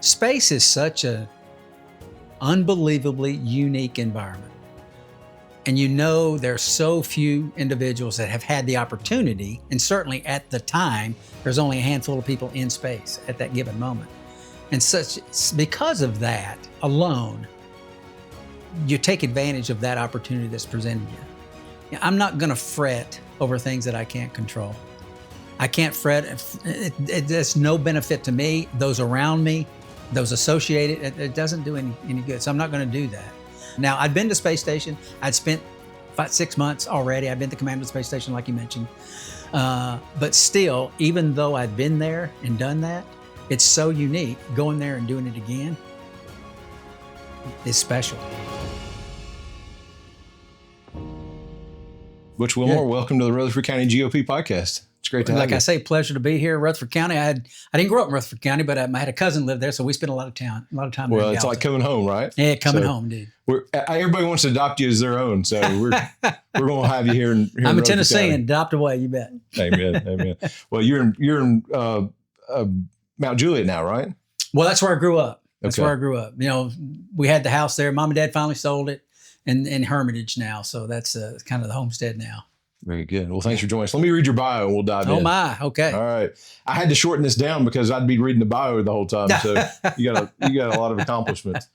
Space is such a unbelievably unique environment. And you know, there's so few individuals that have had the opportunity, and certainly at the time, there's only a handful of people in space at that given moment. And because of that alone, you take advantage of that opportunity that's presented you. I'm not gonna fret over things that I can't control. I can't fret. There's no benefit to me, those around me, those associated. It doesn't do any good. So I'm not gonna do that. Now, I'd been to space station. I'd spent 6 months already. I'd been to command of the space station, like you mentioned. But still, even though I'd been there and done that, it's so unique. Going there and doing it again is special. Butch Wilmore, welcome to the Rutherford County GOP podcast. It's great to have you. Like I say, pleasure to be here in Rutherford County. I didn't grow up in Rutherford County, but I had a cousin live there, so we spent a lot of time there. Well, it's like coming home, right? Yeah, coming home, dude. Everybody wants to adopt you as their own, so we're going to have you here. I'm a Tennessean, adopt away, you bet. Amen, amen. Well, you're in Mount Juliet now, right? Well, that's where I grew up. That's where I grew up. You know, we had the house there. Mom and Dad finally sold it, in Hermitage now, so that's kind of the homestead now. Very good. Well, thanks for joining us. Let me read your bio and we'll dive in. Oh my, okay. All right. I had to shorten this down because I'd be reading the bio the whole time. So you got a lot of accomplishments.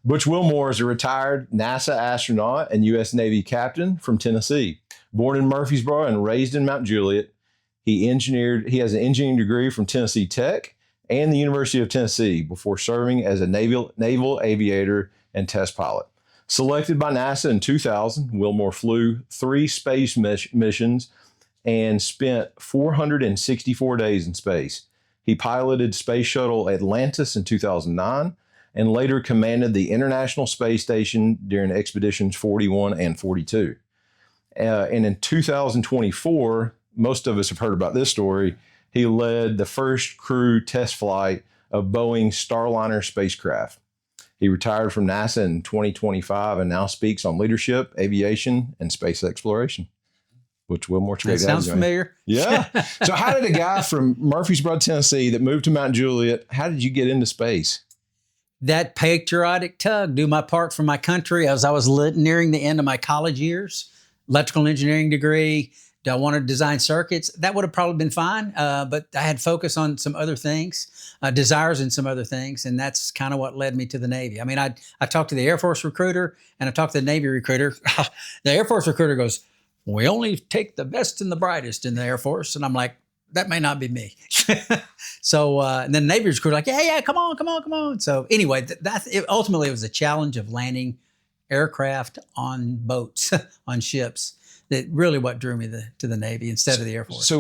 Butch Wilmore is a retired NASA astronaut and U.S. Navy captain from Tennessee. Born in Murfreesboro and raised in Mount Juliet, he has an engineering degree from Tennessee Tech and the University of Tennessee before serving as a naval aviator and test pilot. Selected by NASA in 2000, Wilmore flew 3 space missions and spent 464 days in space. He piloted Space Shuttle Atlantis in 2009 and later commanded the International Space Station during expeditions 41 and 42. And in 2024, most of us have heard about this story, he led the first crew test flight of Boeing's Starliner spacecraft. He retired from NASA in 2025 and now speaks on leadership, aviation, and space exploration. Butch Wilmore. That sounds familiar. Yeah. So how did a guy from Murfreesboro, Tennessee that moved to Mount Juliet, how did you get into space? That patriotic tug, do my part for my country as I was nearing the end of my college years, electrical engineering degree. Do I want to design circuits? That would have probably been fine, but I had focus on some other things, desires in some other things, and that's kind of what led me to the Navy. I mean, I talked to the Air Force recruiter, and I talked to the Navy recruiter. The Air Force recruiter goes, "We only take the best and the brightest in the Air Force," and I'm like, that may not be me. So, and then the Navy recruiter like, yeah, come on. So anyway, ultimately it was a challenge of landing aircraft on boats, on ships. That really what drew me to the Navy instead of the Air Force. So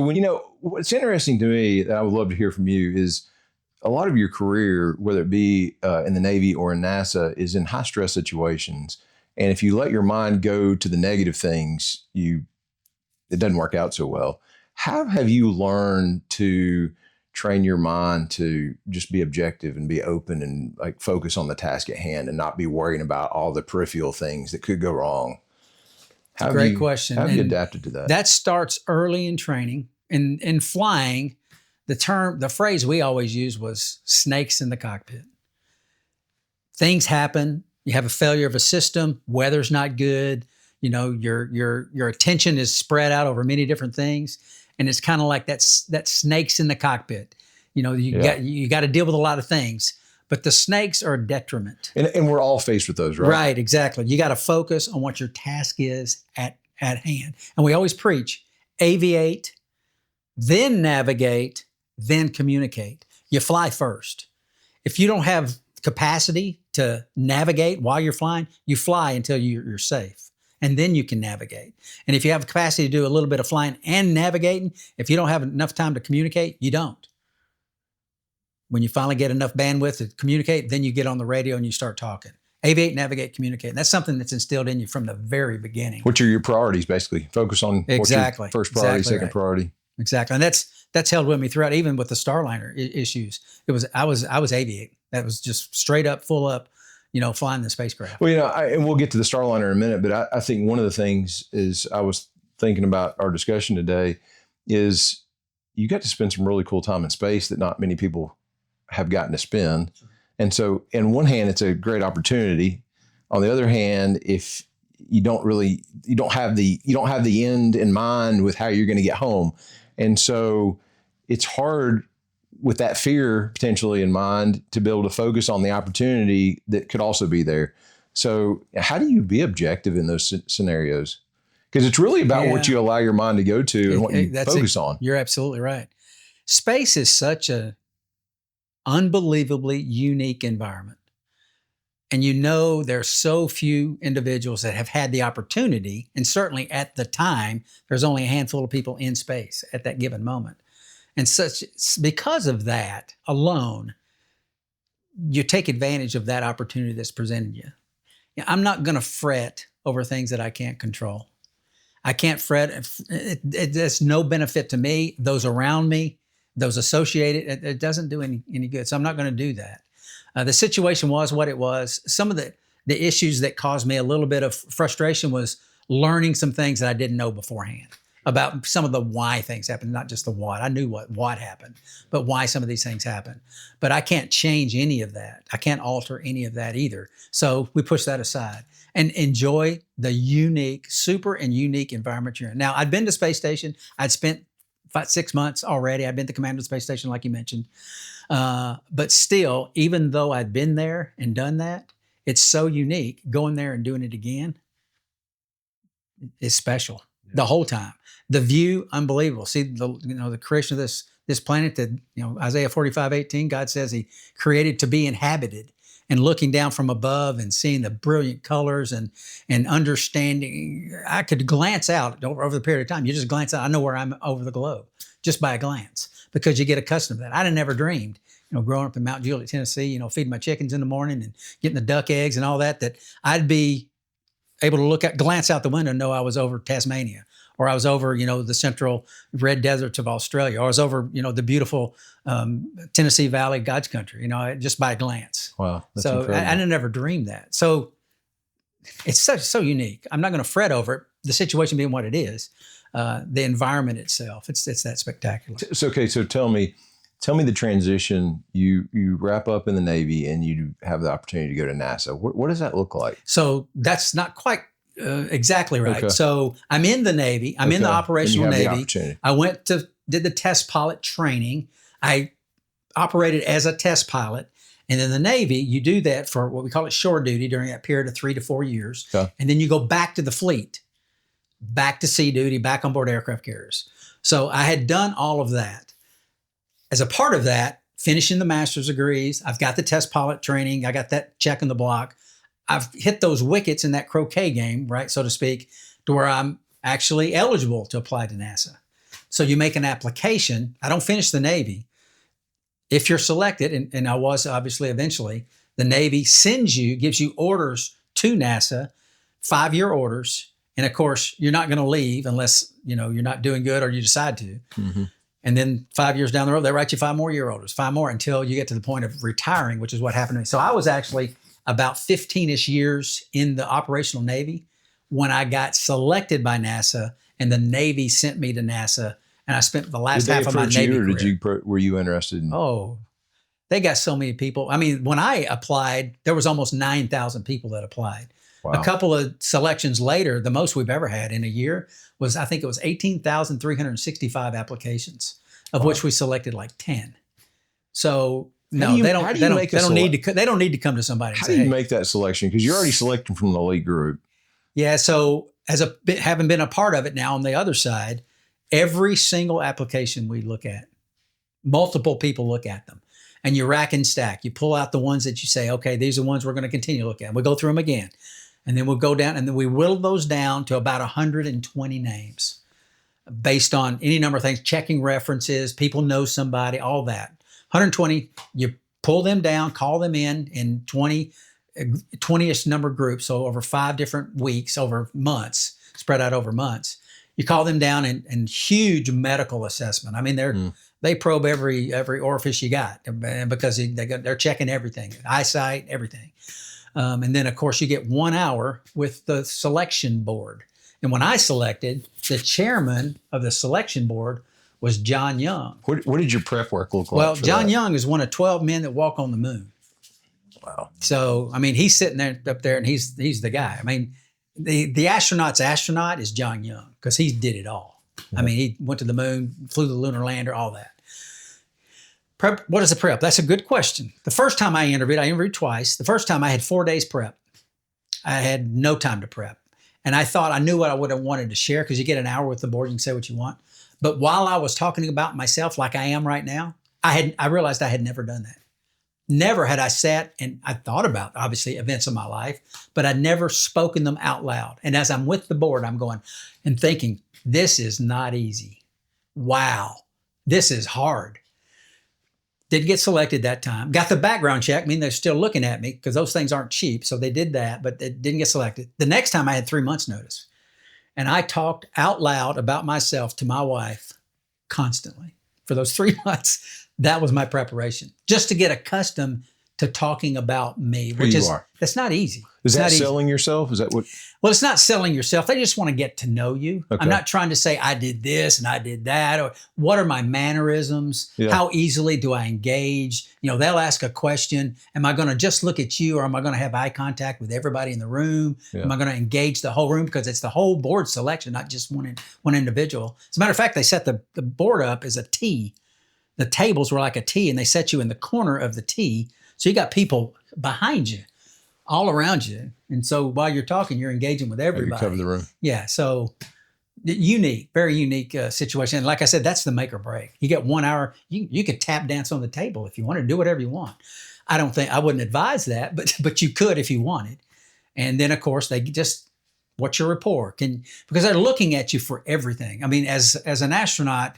what's interesting to me that I would love to hear from you is a lot of your career, whether it be in the Navy or in NASA, is in high stress situations. And if you let your mind go to the negative things, it doesn't work out so well. How have you learned to train your mind to just be objective and be open and like focus on the task at hand and not be worrying about all the peripheral things that could go wrong? Great question. How have you adapted to that? That starts early in training. In flying, the phrase we always used was snakes in the cockpit. Things happen. You have a failure of a system. Weather's not good. You know, your attention is spread out over many different things, and it's kind of like that snakes in the cockpit. You know, you got to deal with a lot of things. But the snakes are a detriment. And we're all faced with those, right? Right, exactly. You got to focus on what your task is at hand. And we always preach, aviate, then navigate, then communicate. You fly first. If you don't have capacity to navigate while you're flying, you fly until you're safe. And then you can navigate. And if you have the capacity to do a little bit of flying and navigating, if you don't have enough time to communicate, you don't. When you finally get enough bandwidth to communicate, then you get on the radio and you start talking. Aviate, navigate, communicate. And that's something that's instilled in you from the very beginning. What are your priorities, basically? Focus on what's your first priority, second priority. Exactly. And that's held with me throughout, even with the Starliner issues. I was aviate. That was just straight up, full up, flying the spacecraft. Well, and we'll get to the Starliner in a minute, but I think one of the things is I was thinking about our discussion today is you got to spend some really cool time in space that not many people have gotten to spend. And so, in one hand, it's a great opportunity. On the other hand, if you don't have the end in mind with how you're going to get home, and so it's hard with that fear potentially in mind to be able to focus on the opportunity that could also be there. So, how do you be objective in those scenarios? Because it's really about what you allow your mind to go to and what you focus on. You're absolutely right. Space is such a unbelievably unique environment. And there's so few individuals that have had the opportunity, and certainly at the time, there's only a handful of people in space at that given moment. And because of that alone, you take advantage of that opportunity that's presented you. I'm not going to fret over things that I can't control. I can't fret. There's no benefit to me, those around me, those associated. It doesn't do any good. So I'm not going to do that. The situation was what it was. Some of the issues that caused me a little bit of frustration was learning some things that I didn't know beforehand about some of the why things happened, not just the what. I knew what happened, but why some of these things happen. But I can't change any of that. I can't alter any of that either. So we push that aside and enjoy the super unique environment you're in. Now, I'd been to space station. I'd spent 6 months already. I'd been to command of the space station, like you mentioned. But still, even though I'd been there and done that, it's so unique. Going there and doing it again is special the whole time. The view, unbelievable. See the creation of this planet that, Isaiah 45:18, God says he created to be inhabited, and looking down from above and seeing the brilliant colors and understanding. I could glance out over the period of time. You just glance out. I know where I'm over the globe just by a glance, because you get accustomed to that. I'd have never dreamed, growing up in Mount Juliet, Tennessee, feeding my chickens in the morning and getting the duck eggs and all that I'd be able to glance out the window and know I was over Tasmania, or I was over, the central red deserts of Australia, or I was over, the beautiful Tennessee Valley, God's country, just by a glance. Wow. That's so incredible. I never dreamed that. So it's so unique. I'm not going to fret over it. The situation being what it is, the environment itself, it's that spectacular. So, okay. So tell me the transition. You wrap up in the Navy and you have the opportunity to go to NASA. What does that look like? So that's not quite exactly right. Okay. So I'm in the Navy. I'm in the operational Navy. I did the test pilot training. I operated as a test pilot. And in the Navy, you do that for what we call it shore duty during that period of 3 to 4 years. Okay. And then you go back to the fleet, back to sea duty, back on board aircraft carriers. So I had done all of that. As a part of that, finishing the master's degrees, I've got the test pilot training. I got that check in the block. I've hit those wickets in that croquet game, right, so to speak, to where I'm actually eligible to apply to NASA. So you make an application. I don't finish the Navy. If you're selected, and I was obviously eventually, the Navy gives you orders to NASA, 5-year orders. And of course, you're not going to leave unless, you're not doing good or you decide to. Mm-hmm. And then 5 years down the road, they write you 5 more year orders, 5 more until you get to the point of retiring, which is what happened to me. So I was actually about 15-ish years in the operational Navy when I got selected by NASA, and the Navy sent me to NASA. And I spent the last half of my Navy career. Were you interested in? Oh, they got so many people. I mean, when I applied, there was almost 9,000 people that applied. Wow. A couple of selections later, the most we've ever had in a year was, I think it was 18,365 applications, of which we selected like 10. So no, they don't need to come to somebody. How do you make that selection? Because you're already selected from the elite group. Yeah. So having been a part of it now on the other side, every single application we look at, multiple people look at them, and you rack and stack. You pull out the ones that you say, okay, these are the ones we're going to continue to look at. We'll go through them again. And then we'll go down, and then we whittle those down to about 120 names based on any number of things, checking references, people know somebody, all that. 120, you pull them down, call them in 20-ish number groups, so over 5 different weeks, over months, spread out over months. You call them down and huge medical assessment. I mean, they probe every orifice you got, because they're checking everything, eyesight, everything. And then, of course, you get 1 hour with the selection board. And when I selected, the chairman of the selection board was John Young. What did your prep work look like? Well, John Young is one of 12 men that walk on the moon. So, I mean, he's sitting there up there and he's the guy. I mean, the astronaut's astronaut is John Young because he did it all. I mean, he went to the moon, flew the lunar lander, all that. Prep, what is the prep? That's a good question. The first time I interviewed twice. The first time I had 4 days prep. I had no time to prep. And I thought I knew what I would have wanted to share because you get an hour with the board, you can say what you want. But while I was talking about myself like I am right now, I realized I had never done that. Never had I sat and I thought about, obviously, events of my life, but I'd never spoken them out loud. And as I'm with the board, I'm going and thinking, this is not easy. Wow, this is hard. Didn't get selected that time. Got the background check. I mean, they're still looking at me because those things aren't cheap. So they did that, but they didn't get selected. The next time I had 3 months notice. And I talked out loud about myself to my wife constantly for those 3 months. That was my preparation, just to get accustomed to talking about me, which that's not easy. Is that selling yourself? Is that what? Well, it's not selling yourself. They just want to get to know you. Okay. I'm not trying to say I did this and I did that, or what are my mannerisms? Yeah. How easily do I engage? You know, they'll ask a question. Am I going to just look at you, or am I going to have eye contact with everybody in the room? Yeah. Am I going to engage the whole room? Because it's the whole board selection, not just one individual. As a matter of fact, they set the board up as a T. The tables were like a T, and they set you in the corner of the T. So you got people behind you, all around you. And so while you're talking, you're engaging with everybody. You cover the room. Yeah. So unique, very unique situation. And like I said, that's the make or break. You get 1 hour. You could tap dance on the table if you want to do whatever you want. I wouldn't advise that, but you could if you wanted. And then, of course, they just, what's your rapport? Because they're looking at you for everything. I mean, as an astronaut,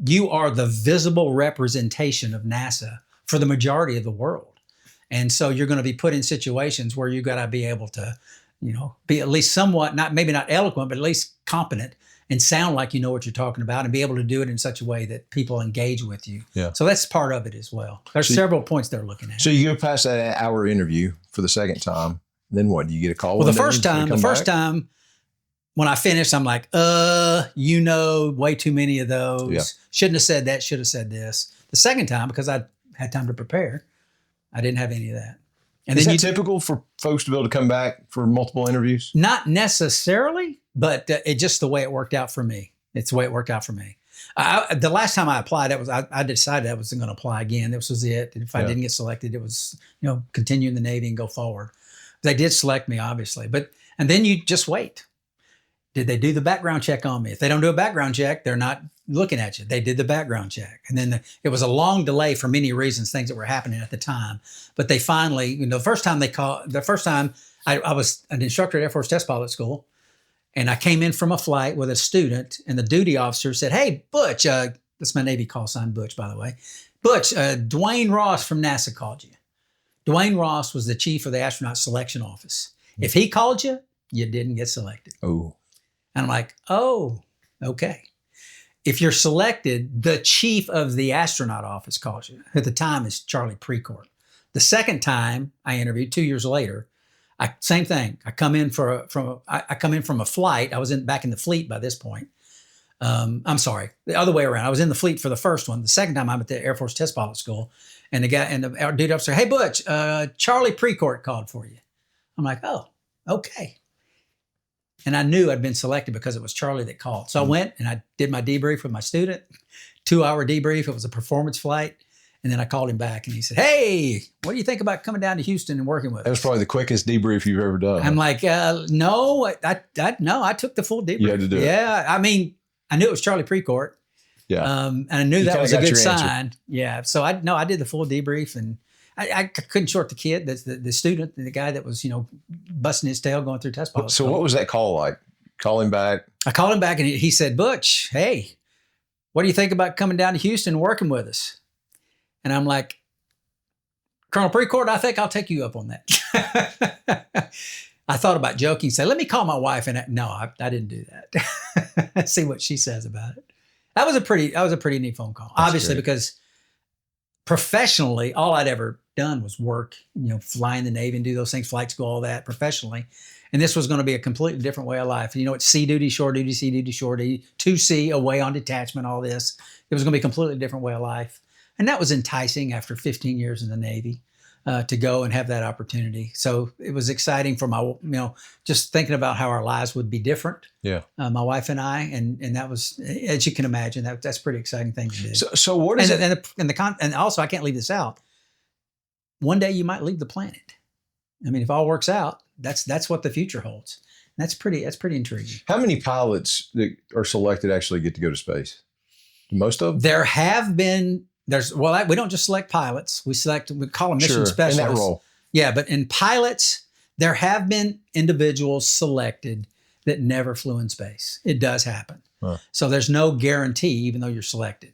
you are the visible representation of NASA for the majority of the world. And so you're going to be put in situations where you got to be able to, you know, be at least somewhat, maybe not eloquent, but at least competent and sound like you know what you're talking about and be able to do it in such a way that people engage with you. Yeah. So that's part of it as well. There's several points they're looking at. So you go past that hour interview for the second time. Then what? Do you get a call? Well, the first time when I finished, I'm like, you know, way too many of those. Yeah. Shouldn't have said that, should have said this. The second time, because I had time to prepare, I didn't have any of that. And is that typical for folks to be able to come back for multiple interviews? Not necessarily, but it's just the way it worked out for me. It's the way it worked out for me. The last time I applied, I decided I wasn't going to apply again. This was it. And if I didn't get selected, it was, you know, continue in the Navy and go forward. They did select me, obviously. And then you just wait. Did they do the background check on me? If they don't do a background check, they're not looking at you. They did the background check. And then it was a long delay for many reasons, things that were happening at the time. But they finally, you know, the first time I was an instructor at Air Force Test Pilot School, and I came in from a flight with a student, and the duty officer said, "Hey, Butch," that's my Navy call sign, Butch, by the way. "Butch, Dwayne Ross from NASA called you." Dwayne Ross was the chief of the astronaut selection office. If he called you, you didn't get selected. Oh. And I'm like, oh, okay. If you're selected, the chief of the astronaut office calls you. At the time, it's Charlie Precourt. The second time I interviewed, 2 years later, same thing. I come in from a flight. I was back in the fleet by this point. I'm sorry, the other way around. I was in the fleet for the first one. The second time I'm at the Air Force Test Pilot School, and the guy and the dude officer, "Hey, Butch, Charlie Precourt called for you." I'm like, oh, okay. And I knew I'd been selected because it was Charlie that called. So I went and I did my debrief with my student, 2-hour debrief. It was a performance flight. And then I called him back and he said, "Hey, what do you think about coming down to Houston and working with us?" That was probably the quickest debrief you've ever done. I'm like, no, I took the full debrief. You had to do it. Yeah. I mean, I knew it was Charlie Precourt. Yeah. And I knew that was a good sign. Yeah. So I did the full debrief, and I couldn't short the kid, the student, the guy that was, you know, busting his tail going through test pilot. So what was that call like? Call him back? I called him back and he said, "Butch, hey, what do you think about coming down to Houston and working with us?" And I'm like, "Colonel Precourt, I think I'll take you up on that." I thought about joking, say, "Let me call my wife." And no, I didn't do that. See what she says about it. That was a pretty neat phone call. That's obviously great. Because professionally, all I'd ever done was work, you know, fly in the Navy and do those things, flight school, all that professionally. And this was going to be a completely different way of life. You know, it's sea duty, shore duty, sea duty, shore duty, to sea, away on detachment, all this. It was going to be a completely different way of life. And that was enticing after 15 years in the Navy. to go and have that opportunity. So it was exciting for my, just thinking about how our lives would be different. Yeah. My wife and I, and that was, as you can imagine, that's a pretty exciting thing to do. So what is it? And also I can't leave this out. One day you might leave the planet. I mean, if all works out, that's what the future holds. That's pretty intriguing. How many pilots that are selected actually get to go to space? Most of them? There have been, we don't just select pilots. We call them mission specialists. In that role. Yeah, but in pilots, there have been individuals selected that never flew in space. It does happen. Huh. So there's no guarantee, even though you're selected.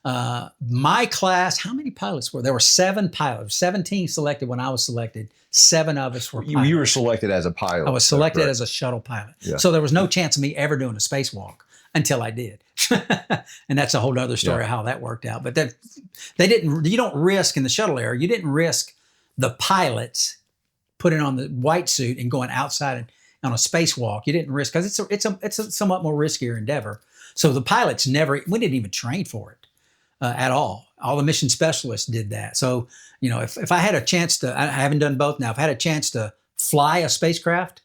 My class, how many pilots were there? There were 7 pilots, 17 selected when I was selected. 7 of us were pilots. You were selected as a pilot. I was selected as a shuttle pilot. Yeah. So there was no chance of me ever doing a spacewalk until I did. And that's a whole other story how that worked out. But you don't risk in the shuttle era, you didn't risk the pilots putting on the white suit and going outside on a spacewalk. You didn't risk, because it's a somewhat more riskier endeavor. So the pilots we didn't even train for it at all. All the mission specialists did that. So, if I had a chance to, I haven't done both now, if I had a chance to fly a spacecraft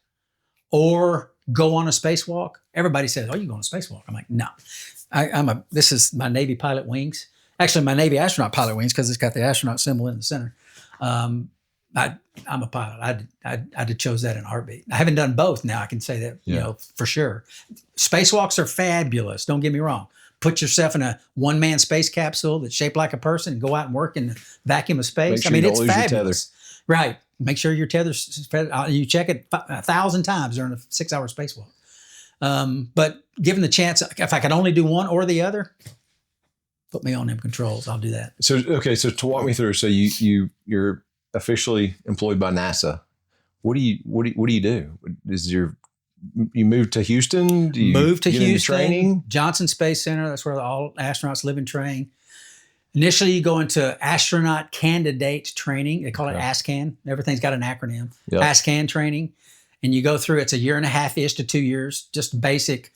or go on a spacewalk, everybody says, "Oh, you go on a spacewalk?" I'm like, no. This is my Navy pilot wings. Actually, my Navy astronaut pilot wings, because it's got the astronaut symbol in the center. I'm a pilot. I'd have chose that in a heartbeat. I haven't done both now. I can say that, for sure. Spacewalks are fabulous. Don't get me wrong. Put yourself in a one-man space capsule that's shaped like a person and go out and work in the vacuum of space. Make sure it's fabulous. Right. Make sure your tether's, you check it 1,000 times during a 6-hour spacewalk. But given the chance, if I could only do one or the other, put me on them controls. I'll do that. So to walk me through, so you're officially employed by NASA. What do you do? You moved to Houston? Do you move to Houston, training? Johnson Space Center. That's where all astronauts live and train. Initially, you go into astronaut candidate training. They call it ASCAN. Everything's got an acronym. Yep. ASCAN training. And you go through, it's a 1.5-ish to 2 years, just basic.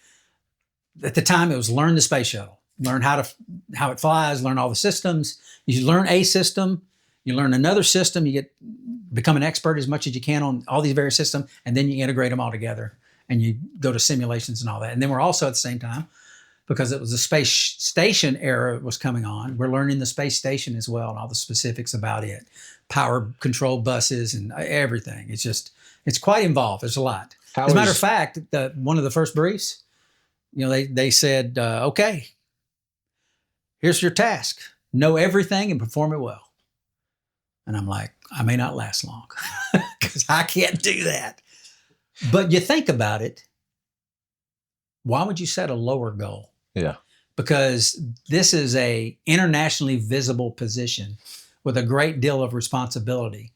At the time, it was learn the space shuttle, learn how it flies, learn all the systems. You learn a system, you learn another system, you become an expert as much as you can on all these various systems, and then you integrate them all together. And you go to simulations and all that. And then we're also at the same time, because it was the space station era was coming on, we're learning the space station as well and all the specifics about it. Power control buses and everything. It's quite involved. There's a lot. As a matter of fact, one of the first briefs, they said, okay, here's your task. Know everything and perform it well. And I'm like, I may not last long because I can't do that. But you think about it, why would you set a lower goal? Yeah. Because this is a internationally visible position with a great deal of responsibility.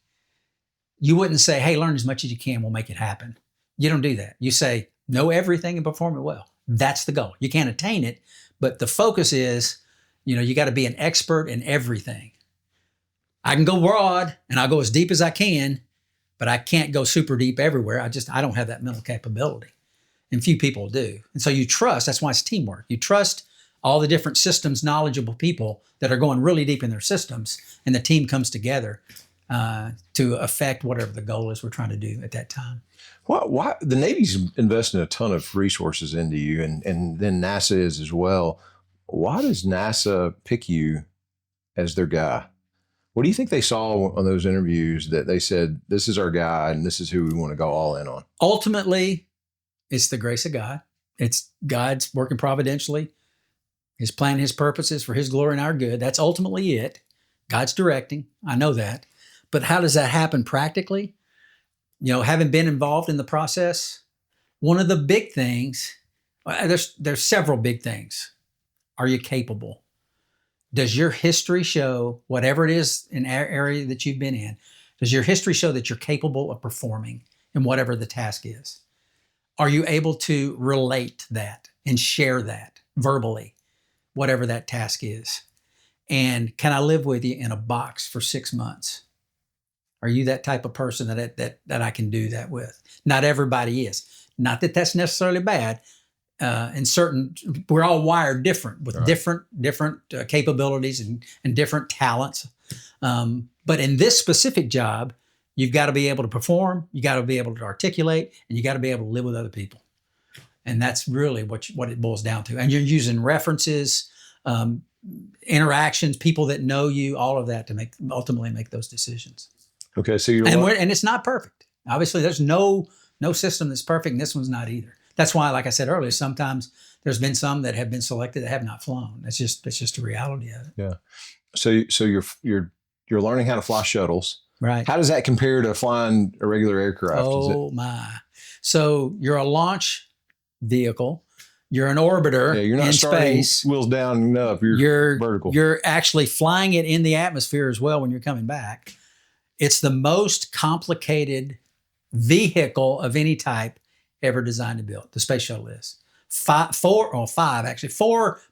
You wouldn't say, hey, learn as much as you can, we'll make it happen. You don't do that. You say, know everything and perform it well. That's the goal. You can't attain it, but the focus is, you got to be an expert in everything. I can go broad and I'll go as deep as I can, but I can't go super deep everywhere. I don't have that mental capability. And few people do. And so you trust, that's why it's teamwork. You trust all the different systems, knowledgeable people that are going really deep in their systems, and the team comes together to affect whatever the goal is we're trying to do at that time. Why the Navy's investing a ton of resources into you, and then NASA is as well. Why does NASA pick you as their guy? What do you think they saw on those interviews that they said, this is our guy and this is who we want to go all in on? Ultimately, it's the grace of God. It's God's working providentially. His plan, his purposes for his glory and our good. That's ultimately it. God's directing. I know that. But how does that happen practically? Having been involved in the process, one of the big things, there's several big things. Are you capable? Does your history show, whatever it is in area that you've been in, does your history show that you're capable of performing in whatever the task is? Are you able to relate that and share that verbally, whatever that task is? And can I live with you in a box for 6 months? Are you that type of person that I can do that with? Not everybody is. Not that that's necessarily bad. we're all wired different with different capabilities and different talents. But in this specific job, you've got to be able to perform, you got to be able to articulate, and you got to be able to live with other people. And that's really what it boils down to. And you're using references, interactions, people that know you, all of that to ultimately make those decisions. Okay, so and it's not perfect. Obviously, there's no system that's perfect, and this one's not either. That's why, like I said earlier, sometimes there's been some that have been selected that have not flown. That's just the reality of it. Yeah. So you're learning how to fly shuttles. Right. How does that compare to flying a regular aircraft? Oh my! So you're a launch vehicle. You're an orbiter. Yeah, you're not in starting space. Wheels down and up. You're vertical. You're actually flying it in the atmosphere as well when you're coming back. It's the most complicated vehicle of any type ever designed and built. The space shuttle is four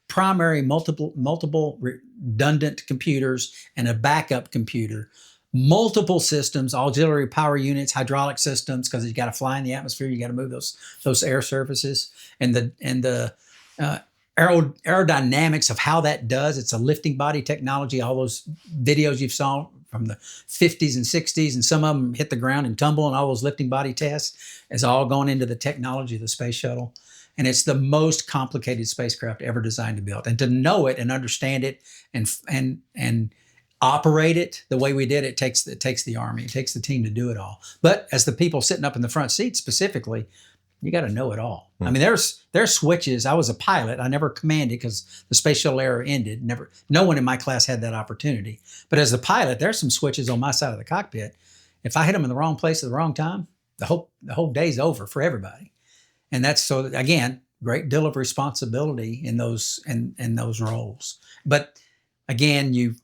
primary multiple redundant computers and a backup computer, multiple systems, auxiliary power units, hydraulic systems, because you got to fly in the atmosphere, you got to move those air surfaces, and the aerodynamics of how that does. It's a lifting body technology. All those videos you've saw from the 50s and 60s, and some of them hit the ground and tumble, and all those lifting body tests is all gone into the technology of the space shuttle. And it's the most complicated spacecraft ever designed and built. And to know it and understand it and operate it the way we did, it takes the Army, it takes the team to do it all. But as the people sitting up in the front seat specifically, you got to know it all. I mean, there's switches. I was a pilot. I never commanded because the space shuttle era ended. No one in my class had that opportunity. But as a pilot, there's some switches on my side of the cockpit. If I hit them in the wrong place at the wrong time, the whole day's over for everybody. And that's, so again, great deal of responsibility in those roles. But again,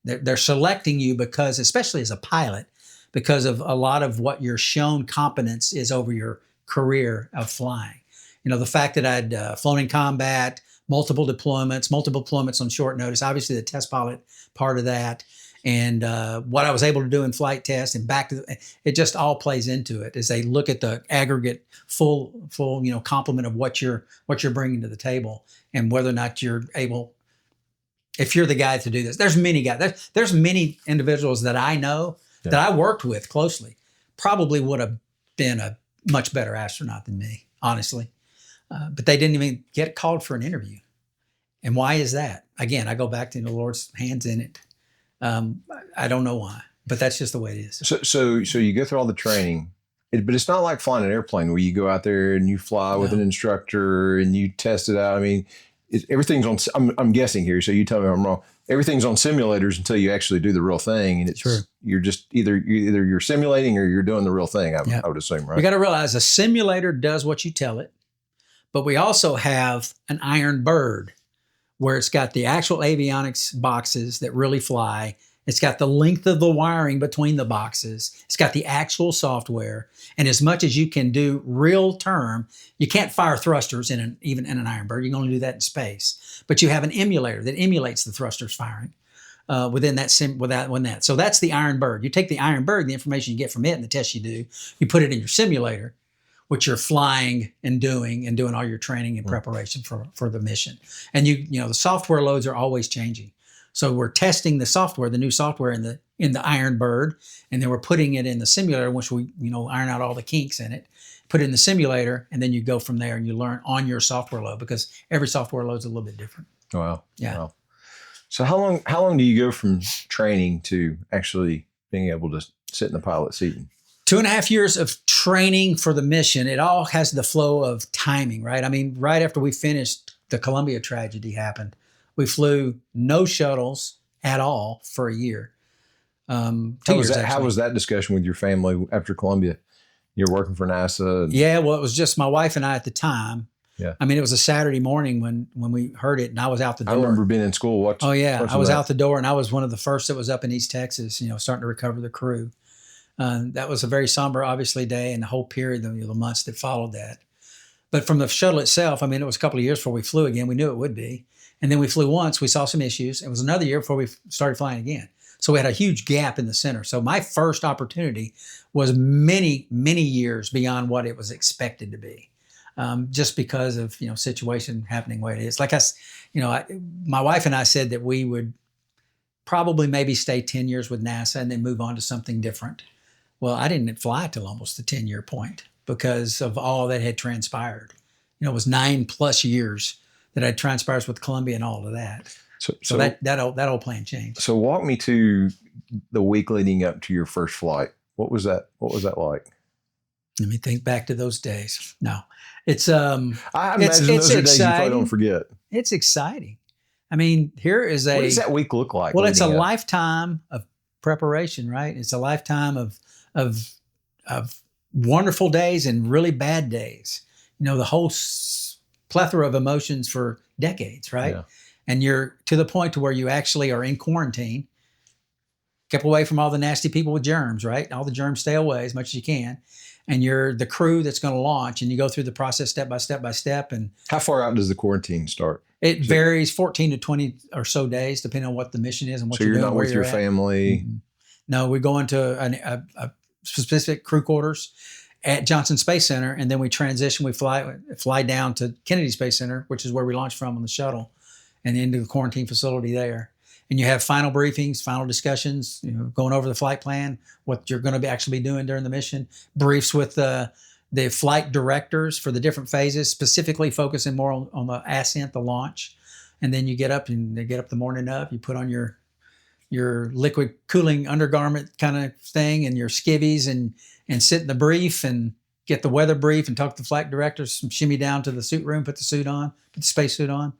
they're selecting you because, especially as a pilot, because of a lot of what your shown competence is over your career of flying. You know, the fact that I'd flown in combat, multiple deployments on short notice, obviously the test pilot part of that, and what I was able to do in flight tests and it just all plays into it as they look at the aggregate full complement of what you're bringing to the table and whether or not you're able, if you're the guy to do this. There's many guys. There's many individuals that I know that I worked with closely probably would have been a much better astronaut than me, honestly. But they didn't even get called for an interview. And why is that? Again, I go back to the Lord's hands in it. I don't know why, but that's just the way it is. So you go through all the training, but it's not like flying an airplane where you go out there and you fly with an instructor and you test it out. I mean, everything's on, I'm guessing here, so you tell me if I'm wrong. Everything's on simulators until you actually do the real thing. And it's True. You're just either you're simulating or you're doing the real thing, I would assume, right? You got to realize a simulator does what you tell it, but we also have an iron bird where it's got the actual avionics boxes that really fly. It's got the length of the wiring between the boxes. It's got the actual software. And as much as you can do real term, you can't fire thrusters even in an iron bird. You can only do that in space. But you have an emulator that emulates the thrusters firing within that. So that's the iron bird. You take the iron bird, the information you get from it and the tests you do, you put it in your simulator, which you're flying and doing all your training and preparation for the mission. And the software loads are always changing. So we're testing the software, the new software in the Iron Bird, and then we're putting it in the simulator, which we iron out all the kinks in it, put it in the simulator, and then you go from there and you learn on your software load because every software load is a little bit different. Wow. Yeah. Wow. So how long do you go from training to actually being able to sit in the pilot seat? 2.5 years of training for the mission. It all has the flow of timing, right? I mean, right after we finished, the Columbia tragedy happened. We flew no shuttles at all for a year. How was that discussion with your family after Columbia? You're working for NASA. Yeah, well, it was just my wife and I at the time. Yeah. I mean, it was a Saturday morning when we heard it, and I was out the door. I remember being in school watching. Oh yeah, I was out the door, and I was one of the first that was up in East Texas, starting to recover the crew. That was a very somber, obviously, day, and the whole period, the months that followed that. But from the shuttle itself, I mean, it was a couple of years before we flew again. We knew it would be. And then we flew once. We saw some issues. It was another year before we started flying again. So we had a huge gap in the center. So my first opportunity was many, many years beyond what it was expected to be. just because of, situation happening the way it is. Like my wife and I said that we would probably maybe stay 10 years with NASA and then move on to something different. Well, I didn't fly till almost the 10-year point because of all that had transpired. It was 9+ years that had transpired with Columbia and all of that. So that old plan changed. So walk me to the week leading up to your first flight. What was that like? Let me think back to those days. No, it's I imagine those are days you probably don't forget. It's exciting. I mean, here is what does that week look like? Well, it's a lifetime of preparation, right? It's a lifetime of wonderful days and really bad days. The whole plethora of emotions for decades, right? Yeah. And you're to the point to where you actually are in quarantine, kept away from all the nasty people with germs, right? All the germs, stay away as much as you can. And you're the crew that's going to launch, and you go through the process step by step. And how far out does the quarantine start? It varies 14 to 20 or so days, depending on what the mission is and what you're doing. So you're not with your family? Mm-hmm. No, we go into a specific crew quarters at Johnson Space Center, and then we transition. We fly down to Kennedy Space Center, which is where we launched from on the shuttle, and into the quarantine facility there. And you have final briefings, final discussions, going over the flight plan, what you're going to actually be doing during the mission, briefs with the flight directors for the different phases, specifically focusing more on the ascent, the launch. And then you get up the morning of, you put on your liquid cooling undergarment kind of thing and your skivvies and sit in the brief and get the weather brief and talk to the flight directors, shimmy down to the suit room, put the suit on, put the spacesuit on.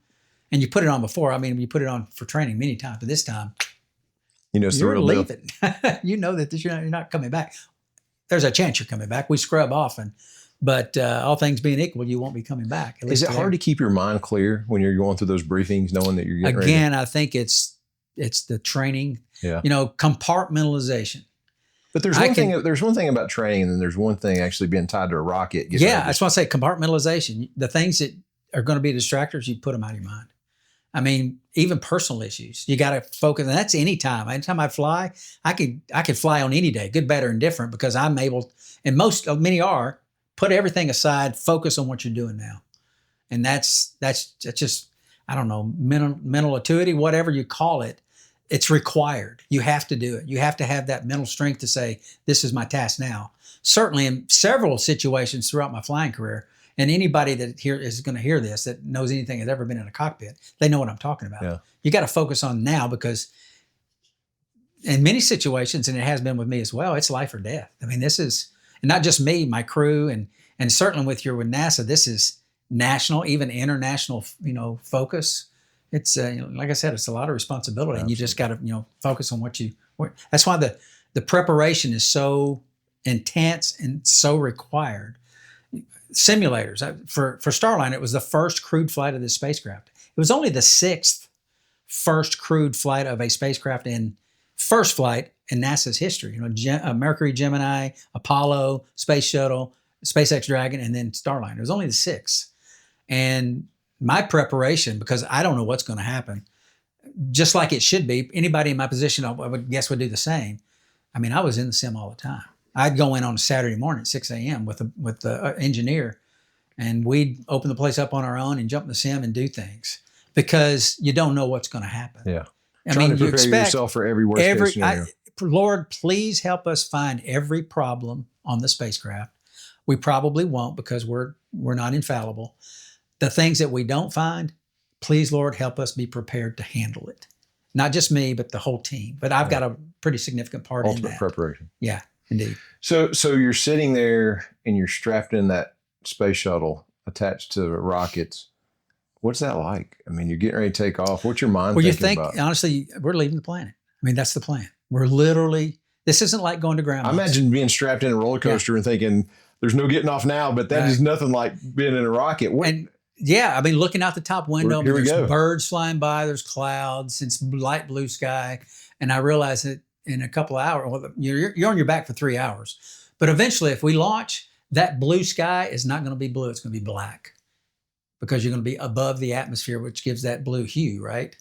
And you put it on before. I mean, you put it on for training many times, but this time, you're leaving. You know that you're not coming back. There's a chance you're coming back. We scrub often, but all things being equal, you won't be coming back. Is it hard to keep your mind clear when you're going through those briefings, knowing that you're getting ready? Again, I think it's the training. Yeah. Compartmentalization. But there's one thing about training, and then there's one thing actually being tied to a rocket. Yeah, that's why I say compartmentalization. The things that are going to be distractors, you put them out of your mind. I mean, even personal issues, you got to focus. And that's anytime. Anytime I fly, I could fly on any day, good, better, and different, because I'm able, and many are, put everything aside, focus on what you're doing now. And that's just, I don't know, mental acuity, whatever you call it. It's required. You have to do it. You have to have that mental strength to say, this is my task now. Certainly in several situations throughout my flying career, and anybody that is going to hear this that knows anything has ever been in a cockpit, they know what I'm talking about. Yeah. You got to focus on now, because in many situations, and it has been with me as well, it's life or death. I mean, this is, and not just me, my crew, and certainly with NASA, this is national, even international, focus. It's like I said, it's a lot of responsibility. Absolutely. And you just got to focus on that's why the preparation is so intense and so required. Simulators for Starliner, it was the first crewed flight of this spacecraft. It was only the 6th first crewed flight of a spacecraft first flight in NASA's history. Mercury, Gemini, Apollo, Space Shuttle, SpaceX Dragon, and then Starliner. It was only the 6th. And my preparation, because I don't know what's going to happen, just like it should be. Anybody in my position, I would guess, would do the same. I mean, I was in the sim all the time. I'd go in on a Saturday morning at 6 a.m. with the engineer, and we'd open the place up on our own and jump in the sim and do things, because you don't know what's going to happen. Yeah. Trying to prepare yourself for every worst case scenario. Lord, please help us find every problem on the spacecraft. We probably won't, because we're not infallible. The things that we don't find, please, Lord, help us be prepared to handle it. Not just me, but the whole team. But I've got a pretty significant part in that. Ultimate preparation. Yeah. Indeed. So you're sitting there and you're strapped in that space shuttle attached to rockets. What's that like? I mean, you're getting ready to take off. What's your mind thinking about? Honestly, we're leaving the planet. I mean, that's the plan. This isn't like going to grandma's. I imagine being strapped in a roller coaster and thinking, there's no getting off now, but that is nothing like being in a rocket. I mean, looking out the top window, there's birds flying by, there's clouds, it's light blue sky. And I realize that in a couple of hours, you're on your back for 3 hours. But eventually, if we launch, that blue sky is not going to be blue. It's going to be black, because you're going to be above the atmosphere, which gives that blue hue, right?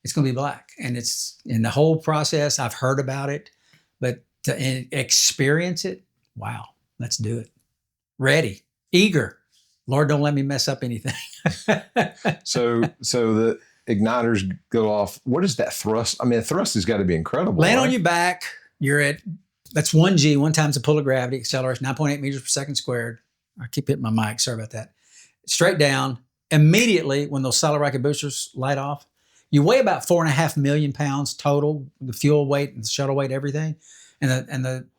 It's going to be black. And it's in the whole process. I've heard about it, but to experience it, wow, let's do it. Ready, eager. Lord, don't let me mess up anything. So the igniters go off. What is that thrust? I mean, the thrust has got to be incredible. Land right? on your back. You're at, that's 1G, 1 times the pull of gravity, acceleration, 9.8 meters per second squared. I keep hitting my mic. Sorry about that. Straight down. Immediately, when those solid rocket boosters light off, you weigh about 4.5 million pounds total, the fuel weight and the shuttle weight, everything. And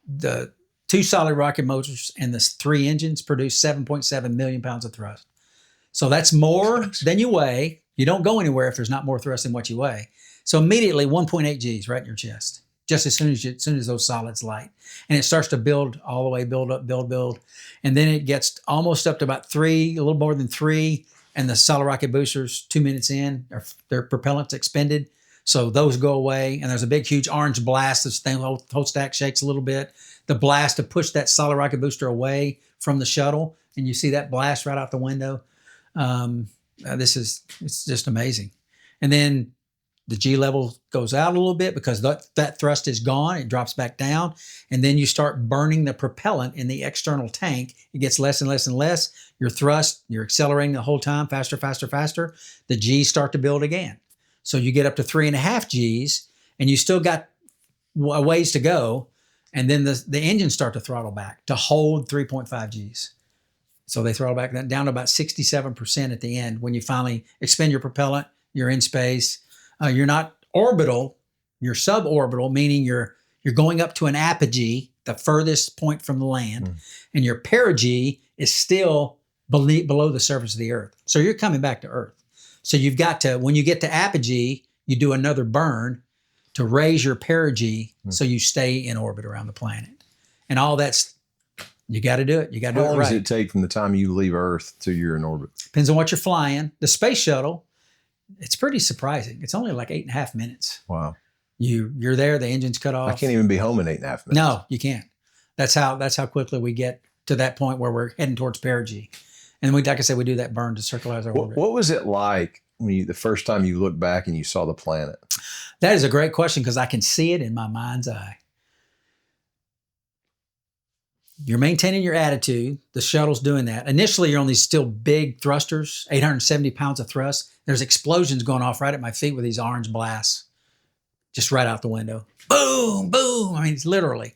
the 2 solid rocket motors and the 3 engines produce 7.7 million pounds of thrust. So that's more than you weigh. You don't go anywhere if there's not more thrust than what you weigh. So immediately 1.8 Gs right in your chest, just as soon as those solids light. And it starts to build all the way, build up, build. And then it gets almost up to about 3, a little more than 3. And the solid rocket boosters, 2 minutes in, their propellant's expended. So those go away. And there's a big, huge orange blast. The whole stack shakes a little bit. The blast to push that solid rocket booster away from the shuttle. And you see that blast right out the window. It's just amazing. And then the G level goes out a little bit because that thrust is gone. It drops back down. And then you start burning the propellant in the external tank. It gets less and less and less. Your thrust, you're accelerating the whole time, faster, faster, faster. The G's start to build again. So you get up to 3.5 Gs and you still got a ways to go. And then the engines start to throttle back to hold 3.5 Gs. So they throttle back down to about 67% at the end. When you finally expend your propellant, you're in space. You're not orbital, you're suborbital, meaning you're going up to an apogee, the furthest point from the land, and your perigee is still below the surface of the Earth. So you're coming back to Earth. So you've got to, when you get to apogee, you do another burn to raise your perigee so you stay in orbit around the planet. And all that's, you got to do it. You got to do it right. How long does it take from the time you leave Earth to you're in orbit? Depends on what you're flying. The space shuttle, it's pretty surprising. It's only like 8.5 minutes. Wow. You're there, the engine's cut off. I can't even be home in 8.5 minutes. No, you can't. That's how quickly we get to that point where we're heading towards perigee. And like I said, we do that burn to circularize our orbit. What was it like when the first time you looked back and you saw the planet? That is a great question because I can see it in my mind's eye. You're maintaining your attitude. The shuttle's doing that. Initially, you're on these still big thrusters, 870 pounds of thrust. There's explosions going off right at my feet with these orange blasts, just right out the window. Boom, boom. I mean, it's literally.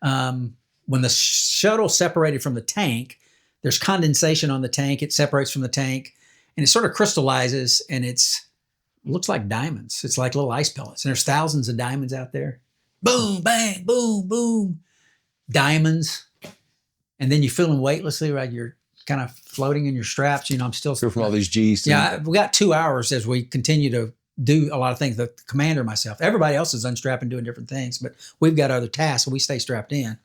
When the shuttle separated from the tank, there's condensation on the tank. It separates from the tank, and it sort of crystallizes, and it looks like diamonds. It's like little ice pellets, and there's thousands of diamonds out there. Boom, bang, boom, boom. Diamonds. And then you feel them weightlessly, right? You're kind of floating in your straps. I'm still from all these G's. Yeah, we got 2 hours as we continue to do a lot of things. The commander, myself, everybody else is unstrapped and doing different things, but we've got other tasks, so we stay strapped in.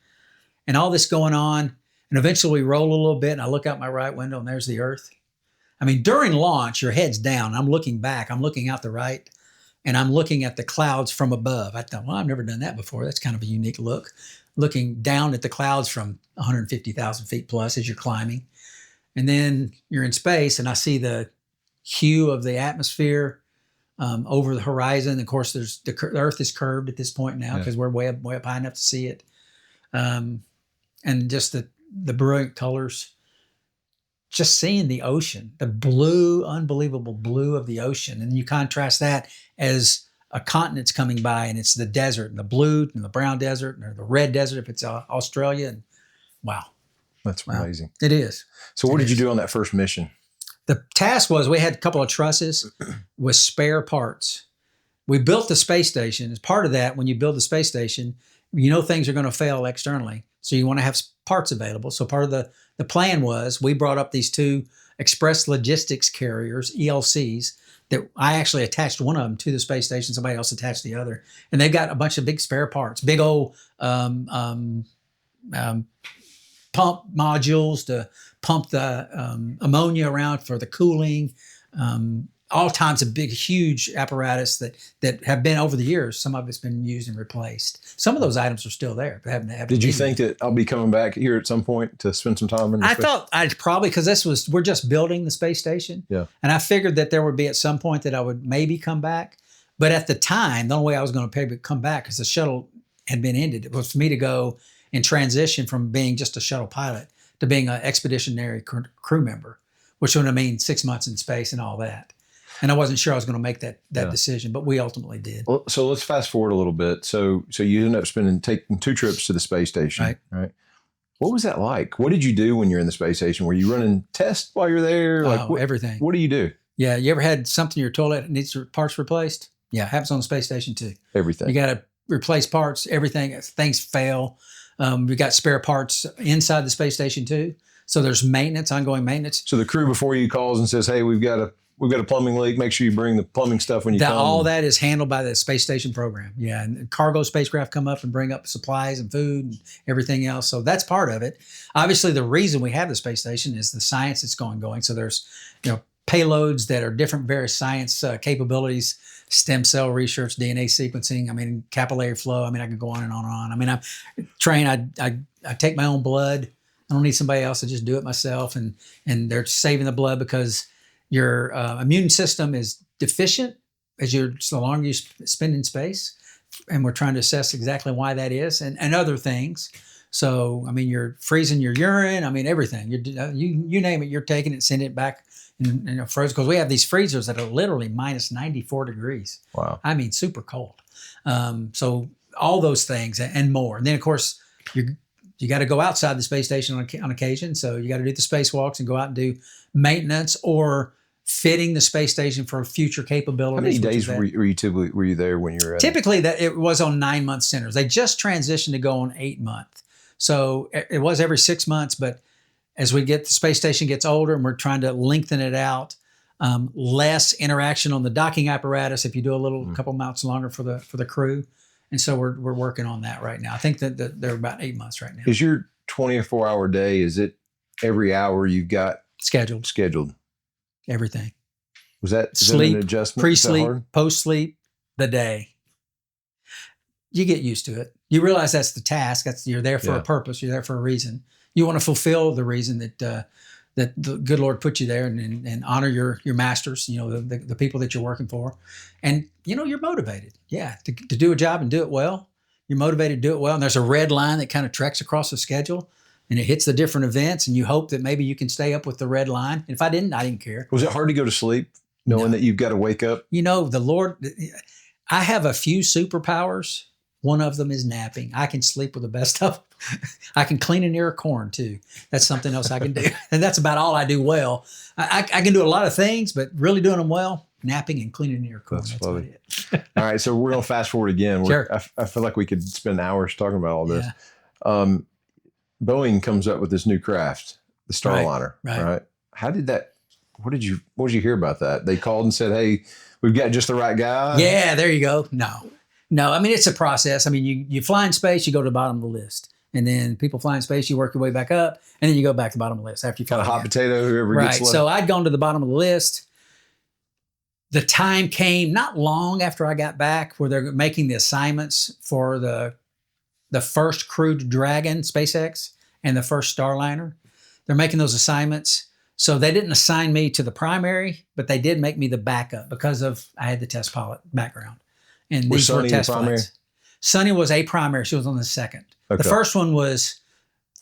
And all this going on, and eventually we roll a little bit, and I look out my right window, and there's the Earth. I mean, during launch, your head's down. I'm looking back. I'm looking out the right, and I'm looking at the clouds from above. I thought, well, I've never done that before. That's kind of a unique look. Looking down at the clouds from 150,000 feet plus as you're climbing. And then you're in space, and I see the hue of the atmosphere over the horizon. Of course, the Earth is curved at this point now because we're way up high enough to see it. And just the brilliant colors. Just seeing the ocean, the blue, unbelievable blue of the ocean. And you contrast that as a continent's coming by, and it's the desert, and the blue and the brown desert, or the red desert if it's Australia. And wow. That's amazing. It is. So what did you do on that first mission? The task was we had a couple of trusses with spare parts. We built the space station. As part of that, when you build the space station, things are going to fail externally. So you want to have parts available. So part of the plan was we brought up these 2 express logistics carriers, ELCs, that I actually attached one of them to the space station. Somebody else attached the other. And they've got a bunch of big spare parts, big old pump modules to pump the ammonia around for the cooling, all kinds of big, huge apparatus that have been over the years. Some of it's been used and replaced. Some of those items are still there. But haven't Did you think that I'll be coming back here at some point to spend some time in the space? Thought I'd probably, because we're just building the space station. Yeah. And I figured that there would be at some point that I would maybe come back. But at the time, the only way I was going to come back, because the shuttle had been ended, it was for me to go and transition from being just a shuttle pilot to being an expeditionary crew member. which would have mean 6 months in space and all that. And I wasn't sure I was going to make that decision, but we ultimately did. Well, so let's fast forward a little bit. So you ended up taking 2 trips to the space station, right? What was that like? What did you do when you're in the space station? Were you running tests while you're there? Everything. What do you do? Yeah, you ever had something in your toilet that needs parts replaced? Yeah, happens on the space station too. Everything. You got to replace parts, everything. Things fail. We got spare parts inside the space station too. So there's maintenance, ongoing maintenance. So the crew before you calls and says, "Hey, we've got a plumbing leak. Make sure you bring the plumbing stuff when you come." All that is handled by the space station program. Yeah, and cargo spacecraft come up and bring up supplies and food and everything else. So that's part of it. Obviously, the reason we have the space station is the science that's going. So there's payloads that are different, various science capabilities, stem cell research, DNA sequencing. I mean, capillary flow. I mean, I could go on and on and on. I mean, I'm trained. I take my own blood. I don't need somebody else. I just do it myself. And they're saving the blood because your immune system is deficient the longer you spend in space. And we're trying to assess exactly why that is and other things. So, I mean, you're freezing your urine. I mean, everything. You name it, you're taking it, sending it back in frozen. Because we have these freezers that are literally minus 94 degrees. Wow. I mean, super cold. So all those things and more. And then, of course, you got to go outside the space station on occasion. So you got to do the spacewalks and go out and do maintenance or fitting the space station for future capabilities. How many days were you there when you were at Typically, that it was on 9-month centers. They just transitioned to go on 8-month. So it was every 6 months, but as the space station gets older and we're trying to lengthen it out, less interaction on the docking apparatus if you do a couple months longer for the crew. And so we're working on that right now. I think that they're about 8 months right now. Is your 24-hour day, is it every hour you've got scheduled? Everything. Was that sleep, an adjustment? Pre-sleep, post-sleep, the day. You get used to it. You realize that's the task. You're there for a purpose. You're there for a reason. You want to fulfill the reason that the good Lord put you there and honor your masters, the people that you're working for. And, you're motivated. Yeah, to do a job and do it well. You're motivated to do it well. And there's a red line that kind of treks across the schedule and it hits the different events. And you hope that maybe you can stay up with the red line. And if I didn't care. Was it hard to go to sleep knowing that you've got to wake up? The Lord, I have a few superpowers. One of them is napping. I can sleep with the best of them. I can clean an ear of corn too. That's something else I can do. And that's about all I do well. I can do a lot of things, but really doing them well, napping and cleaning an ear of corn. That's about it. All right. So we're going to fast forward again. Sure. I feel like we could spend hours talking about all this. Yeah. Boeing comes up with this new craft, the Starliner, right? How did that, what did you hear about that? They called and said, "Hey, we've got just the right guy." Yeah, there you go. No, I mean, it's a process. I mean, you fly in space, you go to the bottom of the list. And then people fly in space, you work your way back up, and then you go back to the bottom of the list after you fly. Kind of hot potato, whoever gets left. So I'd gone to the bottom of the list. The time came not long after I got back where they're making the assignments for the first crewed Dragon, SpaceX, and the first Starliner. They're making those assignments. So they didn't assign me to the primary, but they did make me the backup because I had the test pilot background. And these were test flights. Sunny was a primary. She was on the second. Okay. The first one was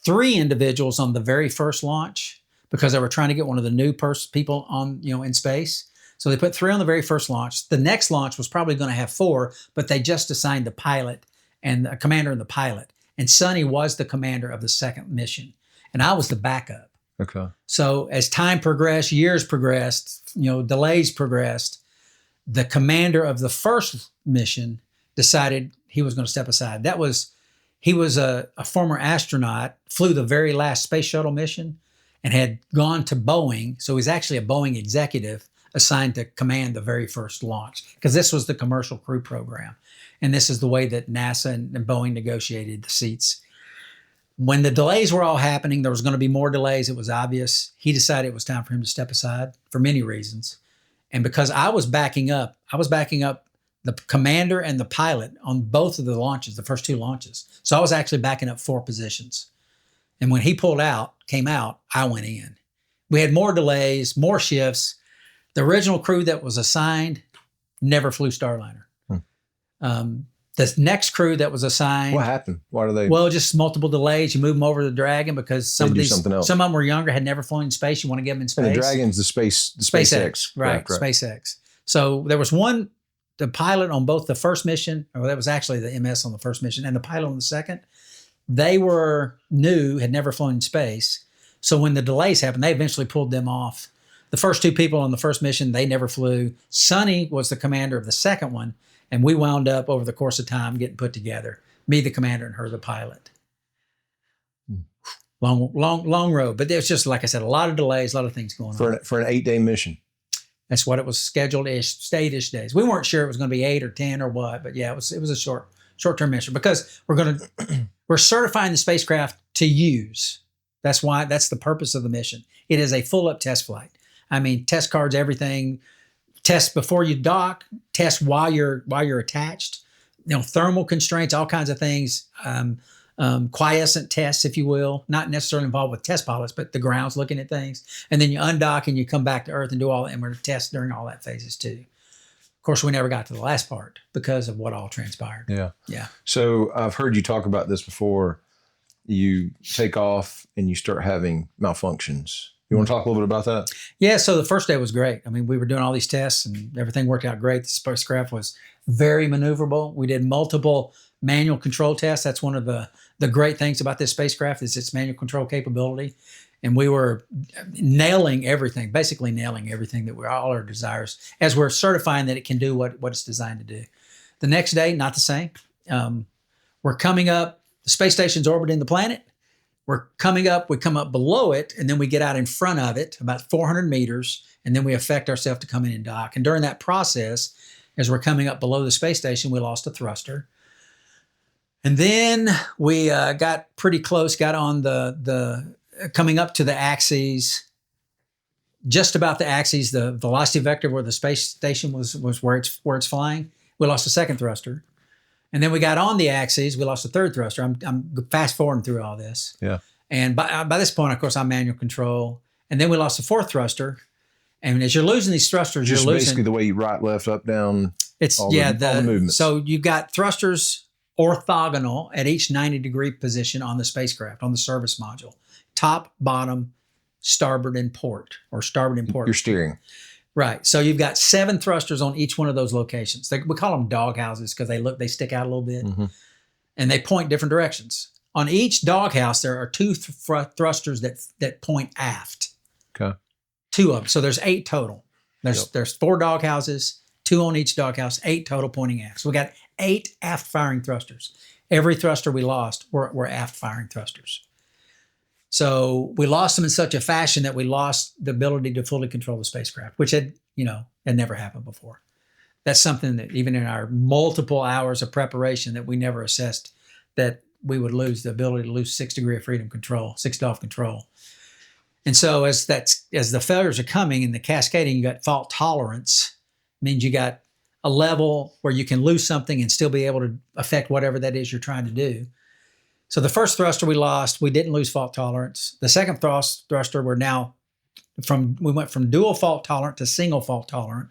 3 individuals on the very first launch because they were trying to get one of the new people on, in space. So they put 3 on the very first launch. The next launch was probably going to have 4, but they just assigned the pilot and the commander and the pilot. And Sunny was the commander of the second mission. And I was the backup. Okay. So as time progressed, years progressed, delays progressed, the commander of the first mission decided he was going to step aside. He was a former astronaut, flew the very last space shuttle mission and had gone to Boeing. So he's actually a Boeing executive assigned to command the very first launch because this was the commercial crew program. And this is the way that NASA and Boeing negotiated the seats. When the delays were all happening, there was going to be more delays. It was obvious. He decided it was time for him to step aside for many reasons. And because I was backing up the commander and the pilot on both of the launches, the first 2 launches. So I was actually backing up 4 positions. And when he came out, I went in. We had more delays, more shifts. The original crew that was assigned never flew Starliner. The next crew that was assigned. What happened? Why do they? Well, just multiple delays. You move them over to the Dragon because some of them were younger, had never flown in space. You want to get them in space. And the Dragon's the SpaceX. Right, SpaceX. So there was the pilot on both the first mission, or that was actually the MS on the first mission, and the pilot on the second. They were new, had never flown in space. So when the delays happened, they eventually pulled them off. The first two people on the first mission, they never flew. Sonny was the commander of the second one, and we wound up over the course of time getting put together. Me, the commander, and her, the pilot. Long road. But there's just, like I said, a lot of delays, a lot of things going on. For an 8-day mission. That's what it was scheduled-ish, stayed-ish days. We weren't sure it was going to be 8 or 10 or what, but yeah, it was a short-term mission because we're certifying the spacecraft to use. That's the purpose of the mission. It is a full-up test flight. I mean, test cards, everything. Test before you dock. Test while you're attached. Thermal constraints, all kinds of things. Quiescent tests, if you will, not necessarily involved with test pilots, but the ground's looking at things. And then you undock and you come back to Earth and do all that, and we're going to test during all that phases too. Of course, we never got to the last part because of what all transpired. Yeah. So I've heard you talk about this before. You take off and you start having malfunctions. You want to talk a little bit about that? Yeah. So the first day was great. I mean, we were doing all these tests and everything worked out great. The spacecraft was very maneuverable. We did multiple manual control tests. That's one of the great things about this spacecraft is its manual control capability. And we were nailing everything that we're all our desires as we're certifying that it can do what it's designed to do. The next day, not the same. We're coming up, the space station's orbiting the planet. We're coming up, we come up below it, and then we get out in front of it about 400 meters, and then we effect ourselves to come in and dock. And during that process, as we're coming up below the space station, we lost a thruster. And then we got pretty close, got on the coming up to the axes, just about the axes, the velocity vector where the space station was where it's flying. We lost a second thruster. And then we got on the axes, we lost a third thruster. I'm fast forwarding through all this. Yeah. And by this point, of course, I'm manual control. And then we lost a fourth thruster. And as you're losing these thrusters, just you're losing. Basically the way you right, left, up, down. It's all the movements. So you've got thrusters orthogonal at each 90-degree position on the spacecraft, on the service module. Top, bottom, starboard, and port, or starboard and port. You're steering. Right. So you've got 7 thrusters on each one of those locations. We call them dog houses because they stick out a little bit, and they point different directions. On each dog house, there are 2 thrusters that point aft. Okay. 2 of them. So there's 8 total. There's 4 dog houses, 2 on each dog house, 8 total pointing aft. So we got 8 aft firing thrusters. Every thruster we lost were aft firing thrusters. So we lost them in such a fashion that we lost the ability to fully control the spacecraft, which had never happened before. That's something that even in our multiple hours of preparation that we never assessed that we would lose the ability to lose 6 degrees of freedom control, 6 DOF control. And so as the failures are coming and the cascading, you got fault tolerance, means you got a level where you can lose something and still be able to affect whatever that is you're trying to do. So the first thruster we lost, we didn't lose fault tolerance. The second thruster, we went from dual fault tolerant to single fault tolerant.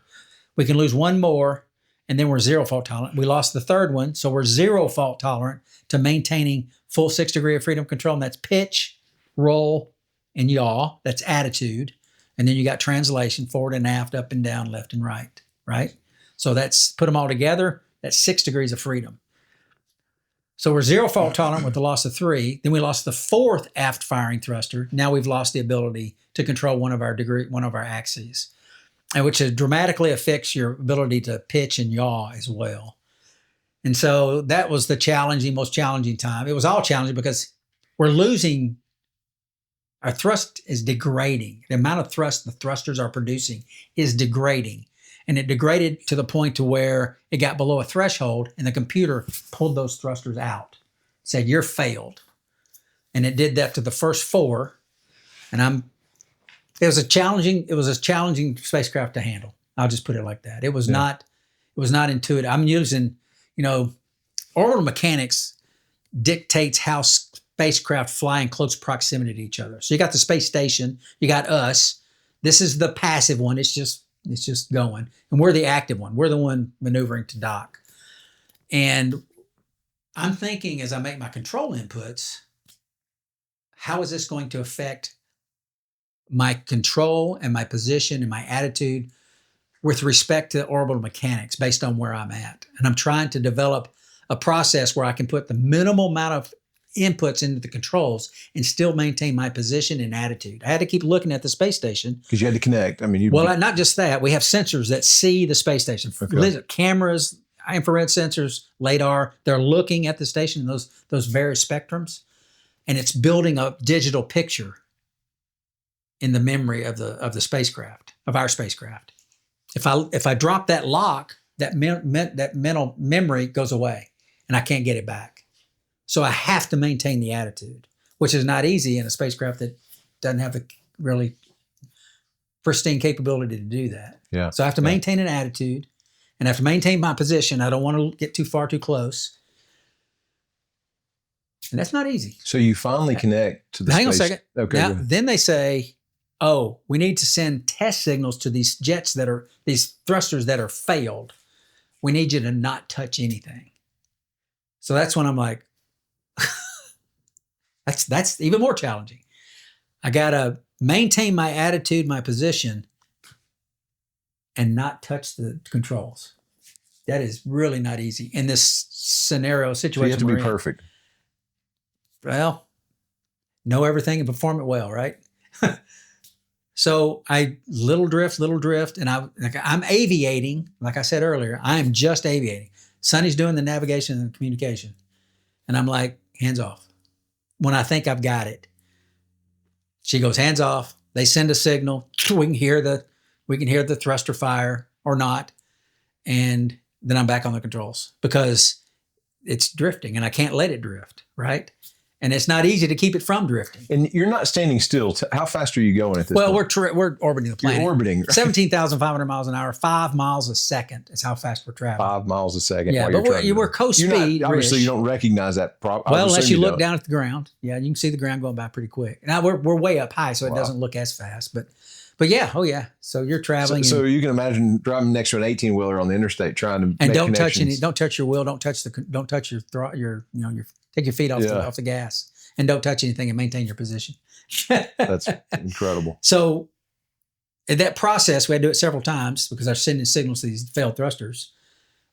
We can lose one more, and then we're 0 fault tolerant. We lost the third one, so we're 0 fault tolerant to maintaining full 6 degrees of freedom control, and that's pitch, roll, and yaw. That's attitude. And then you got translation, forward and aft, up and down, left and right, right? So that's, put them all together, that's 6 degrees of freedom. So we're 0 fault tolerant with the loss of 3. Then we lost the 4th aft firing thruster. Now we've lost the ability to control one of our axes, and which dramatically affects your ability to pitch and yaw as well. And so that was the most challenging time. It was all challenging because we're losing, our thrust is degrading. The amount of thrust the thrusters are producing is degrading. And it degraded to the point to where it got below a threshold and the computer pulled those thrusters out, said, you're failed. And it did that to the first 4. And it was a challenging spacecraft to handle. I'll just put it like that. It was not intuitive. I'm using, orbital mechanics dictates how spacecraft fly in close proximity to each other. So you got the space station, you got us. This is the passive one. It's just going. And we're the active one. We're the one maneuvering to dock. And I'm thinking as I make my control inputs, how is this going to affect my control and my position and my attitude with respect to orbital mechanics based on where I'm at? And I'm trying to develop a process where I can put the minimal amount of inputs into the controls and still maintain my position and attitude. I had to keep looking at the space station. Because you had to connect. I mean, not just that. We have sensors that see the space station. Okay. Cameras, infrared sensors, radar. They're looking at the station, those various spectrums. And it's building a digital picture in the memory of the spacecraft, of our spacecraft. If I drop that lock, that mental memory goes away and I can't get it back. So I have to maintain the attitude, which is not easy in a spacecraft that doesn't have the really pristine capability to do that. Yeah. So I have to maintain an attitude and I have to maintain my position. I don't want to get too far too close. And that's not easy. So you finally connect to the Hang space. on a second. Okay. Now, then they say, oh, we need to send test signals to these jets these thrusters that are failed. We need you to not touch anything. So that's when I'm like, that's even more challenging. I got to maintain my attitude, my position, and not touch the controls. That is really not easy in this situation. So you have to be perfect. Well, know everything and perform it well, right? So I little drift, and I'm aviating. Like I said earlier, I am just aviating. Sonny's doing the navigation and the communication, and I'm like, hands off. When I think I've got it, she goes hands off. They send a signal. We can hear the thruster fire or not, and then I'm back on the controls because it's drifting, and I can't let it drift, right? And it's not easy to keep it from drifting. And you're not standing still. How fast are you going at this point? Well, we're orbiting the planet. You're orbiting. 17,500 miles an hour, 5 miles a second is how fast we're traveling. 5 miles a second. Yeah, but we're coast speed. Obviously, you don't recognize that. Well, unless you look down at the ground. Yeah, you can see the ground going by pretty quick. Now, we're way up high, so it doesn't look as fast. But yeah, oh yeah. So you're traveling. So you can imagine driving next to an 18-wheeler on the interstate trying to and make don't connections. don't touch your wheel, don't touch your take your feet off the gas. And don't touch anything and maintain your position. That's incredible. So in that process, we had to do it several times because they're sending signals to these failed thrusters.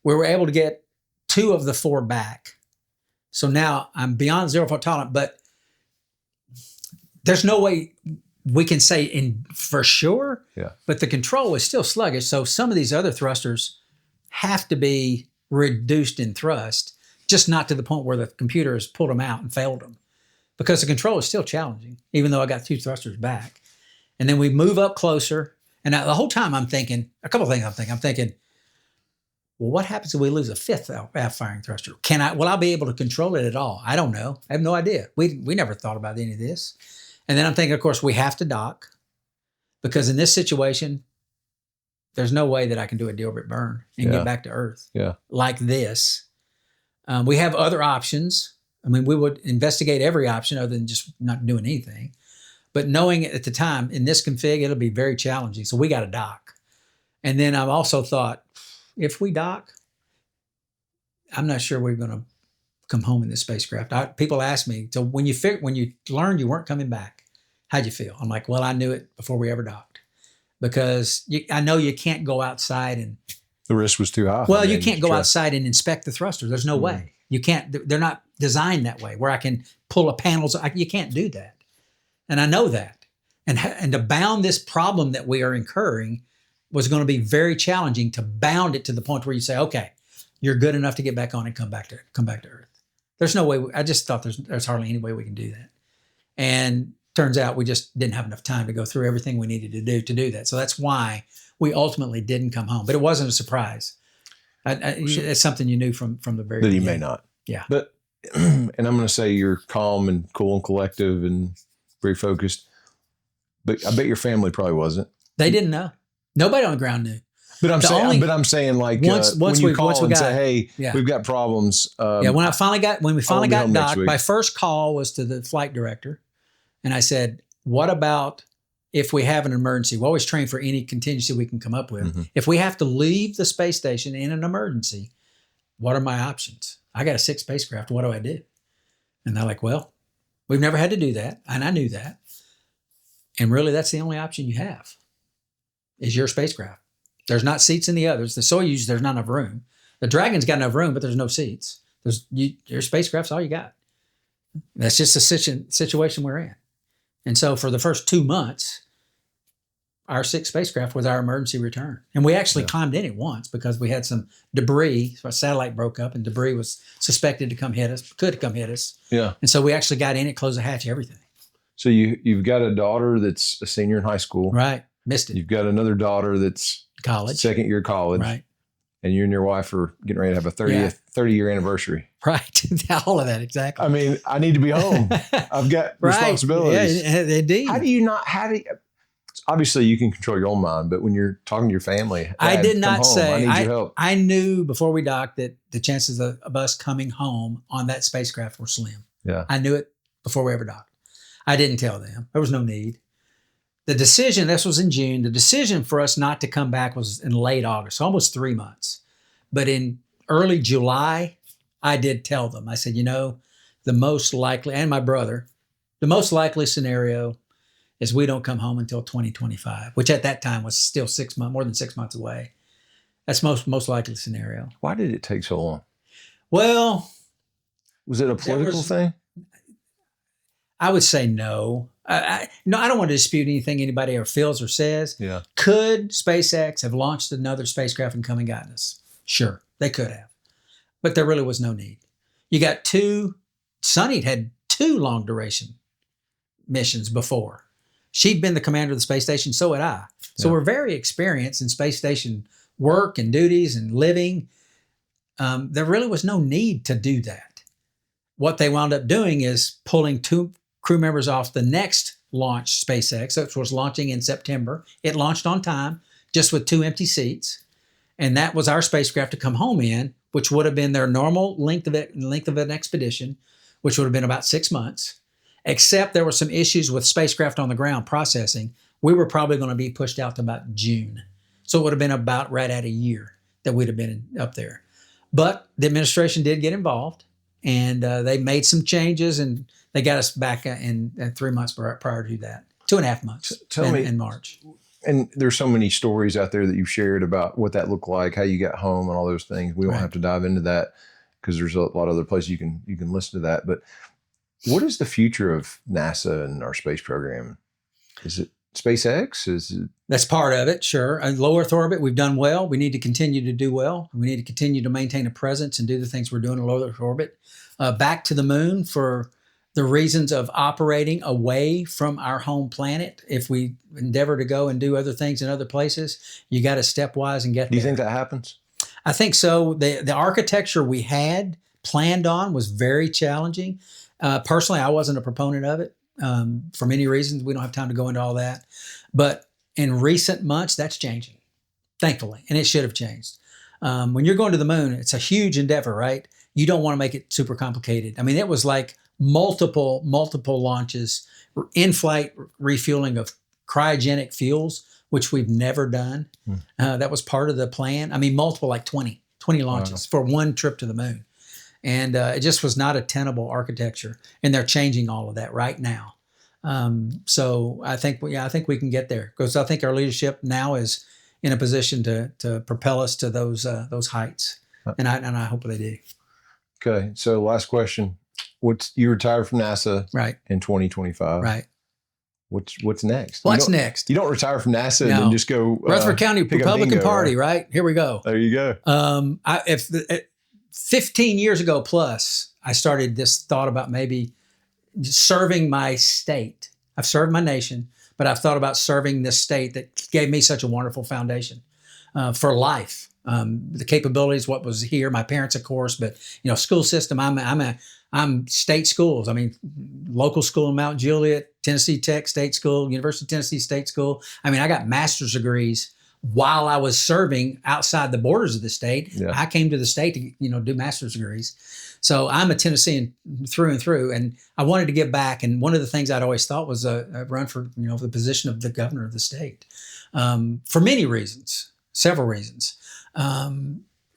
We were able to get 2 of the 4 back. So now I'm beyond 0 fault tolerant, but there's no way we can say for sure. Yeah. But the control is still sluggish. So some of these other thrusters have to be reduced in thrust, just not to the point where the computer has pulled them out and failed them. Because the control is still challenging, even though I got 2 thrusters back. And then we move up closer. And the whole time I'm thinking, a couple of things I'm thinking, well, what happens if we lose a 5th aft-firing thruster? Will I be able to control it at all? I don't know. I have no idea. We never thought about any of this. And then I'm thinking, of course, we have to dock. Because in this situation, there's no way that I can do a deorbit burn and get back to Earth like this. We have other options. I mean, we would investigate every option other than just not doing anything. But knowing at the time, in this config, it'll be very challenging. So we got to dock. And then I've also thought, if we dock, I'm not sure we're going to come home in this spacecraft. People ask me, so when you learned you weren't coming back, how'd you feel? I'm like, well, I knew it before we ever docked. Because I know you can't go outside and... The risk was too high. Well, you can't go outside and inspect the thruster. There's no way. You can't, they're not designed that way where I can pull a panel. You can't do that. And I know that. And to bound this problem that we are incurring was going to be very challenging to bound it to the point where you say, okay, you're good enough to get back on and come back to Earth. There's no way. I just thought there's hardly any way we can do that. And turns out we just didn't have enough time to go through everything we needed to do that. So that's why we ultimately didn't come home. But it wasn't a surprise. It's something you knew from the very beginning. That you may not. Yeah. But, and I'm going to say you're calm and cool and collective and very focused. But I bet your family probably wasn't. They didn't know. Nobody on the ground knew. But I'm saying like when you call and say, hey, we've got problems. When we finally got docked, my first call was to the flight director. And I said, what about if we have an emergency? We always train for any contingency we can come up with. Mm-hmm. If we have to leave the space station in an emergency, what are my options? I got a 6 spacecraft. What do I do? And they're like, well, we've never had to do that. And I knew that. And really, that's the only option you have is your spacecraft. There's not seats in the others. The Soyuz, there's not enough room. The Dragon's got enough room, but there's no seats. Your spacecraft's all you got. That's just the situation we're in. And so for the first 2 months, our 6th spacecraft was our emergency return. And we actually climbed in it once because we had some debris. So a satellite broke up and debris was suspected to could come hit us. Yeah. And so we actually got in it, closed the hatch, everything. So you've got a daughter that's a senior in high school. Right. Missed it. You've got another daughter that's college. Second year college. Right. And you and your wife are getting ready to have a 30-year anniversary. Right. All of that, exactly. I mean, I need to be home. I've got responsibilities. Yeah, indeed. Obviously you can control your own mind, but when you're talking to your family, I did not say, I need your help. I knew before we docked that the chances of us coming home on that spacecraft were slim. Yeah. I knew it before we ever docked. I didn't tell them. There was no need. The decision, this was in June, the decision for us not to come back was in late August, almost 3 months. But in early July, I did tell them. I said, the most likely, and my brother, the most likely scenario is we don't come home until 2025, which at that time was still more than 6 months away. That's most likely scenario. Why did it take so long? Well, was it a political thing? I would say no. I don't want to dispute anything anybody ever feels or says. Yeah. Could SpaceX have launched another spacecraft and come and gotten us? Sure, they could have. But there really was no need. You got Sunny had 2 long duration missions before. She'd been the commander of the space station, so had I. So we're very experienced in space station work and duties and living. There really was no need to do that. What they wound up doing is pulling 2 crew members off the next launch, SpaceX, which was launching in September. It launched on time, just with 2 empty seats. And that was our spacecraft to come home in, which would have been their normal length of an expedition, which would have been about 6 months. Except there were some issues with spacecraft on the ground processing. We were probably going to be pushed out to about June. So it would have been about right at a year that we'd have been up there. But the administration did get involved, and they made some changes, and they got us back in 3 months prior to that. 2.5 months in March. And there's so many stories out there that you've shared about what that looked like, how you got home and all those things. We don't have to dive into that because there's a lot of other places you can listen to that. But what is the future of NASA and our space program? Is it SpaceX? That's part of it, sure. Low Earth orbit, we've done well. We need to continue to do well. We need to continue to maintain a presence and do the things we're doing in low Earth orbit. Back to the moon for the reasons of operating away from our home planet. If we endeavor to go and do other things in other places, you got to stepwise and get there. Do you think that happens? I think so. The architecture we had planned on was very challenging. Personally, I wasn't a proponent of it for many reasons. We don't have time to go into all that. But in recent months, that's changing, thankfully, and it should have changed. When you're going to the moon, it's a huge endeavor, right? You don't want to make it super complicated. I mean, it was like multiple launches, in-flight refueling of cryogenic fuels, which we've never done. That was part of the plan. I mean, multiple, like 20 launches for one trip to the moon. And it just was not a tenable architecture. And they're changing all of that right now. So I think we can get there, because I think our leadership now is in a position to propel us to those heights. And I hope they do. Okay. So last question. You retired from NASA in 2025. Right. What's next? What's next? You don't retire from NASA and then just go Rutherford County Republican Party, right? Here we go. There you go. 15 years ago plus, I started this thought about maybe serving my state. I've served my nation, but I've thought about serving this state that gave me such a wonderful foundation for life. The capabilities, what was here, my parents, of course, but school system. I'm state schools. I mean, local school in Mount Juliet, Tennessee Tech State School, University of Tennessee State School. I mean, I got master's degrees while I was serving outside the borders of the state. Yeah. I came to the state to do master's degrees. So I'm a Tennessean through and through, and I wanted to give back. And one of the things I'd always thought was a run for the position of the governor of the state, for many reasons, several reasons.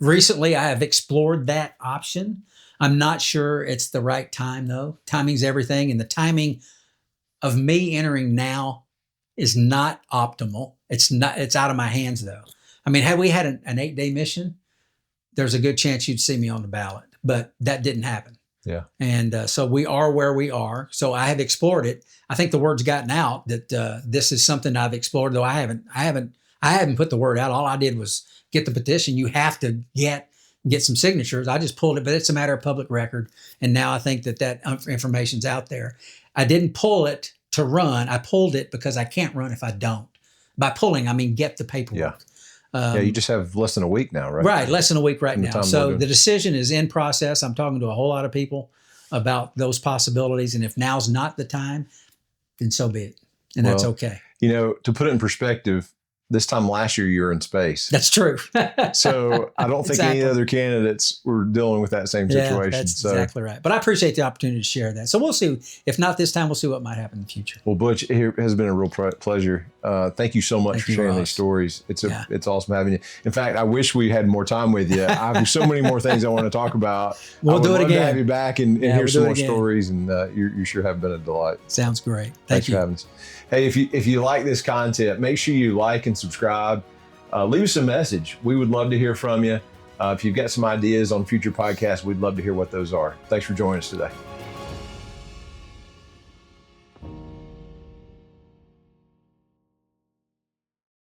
Recently, I have explored that option. I'm not sure it's the right time though. Timing's everything. And the timing of me entering now is not optimal. It's out of my hands though. I mean, had we had an 8-day mission, there's a good chance you'd see me on the ballot, but that didn't happen. Yeah. And so we are where we are. So I have explored it. I think the word's gotten out that this is something I've explored, though I haven't put the word out. All I did was get the petition. You have to get some signatures. I just pulled it, but it's a matter of public record. And now I think that information's out there. I didn't pull it to run. I pulled it because I can't run if I don't. By pulling, I mean get the paperwork. Yeah. You just have less than a week now, right? Right, less than a week right now. So the decision is in process. I'm talking to a whole lot of people about those possibilities. And if now's not the time, then so be it. And that's okay. To put it in perspective, this time last year you were in space. That's true. So I don't think any other candidates were dealing with that same situation. That's exactly right. But I appreciate the opportunity to share that. So we'll see. If not this time, we'll see what might happen in the future. Well, Butch, it has been a real pleasure. Thank you so much for sharing these stories. It's awesome having you. In fact, I wish we had more time with you. I have so many more things I want to talk about. We'll do it again. To have you back and hear some more stories. And you sure have been a delight. Sounds great. Thanks for having us. Hey, if you like this content, make sure you like and subscribe. Leave us a message. We would love to hear from you. If you've got some ideas on future podcasts, we'd love to hear what those are. Thanks for joining us today.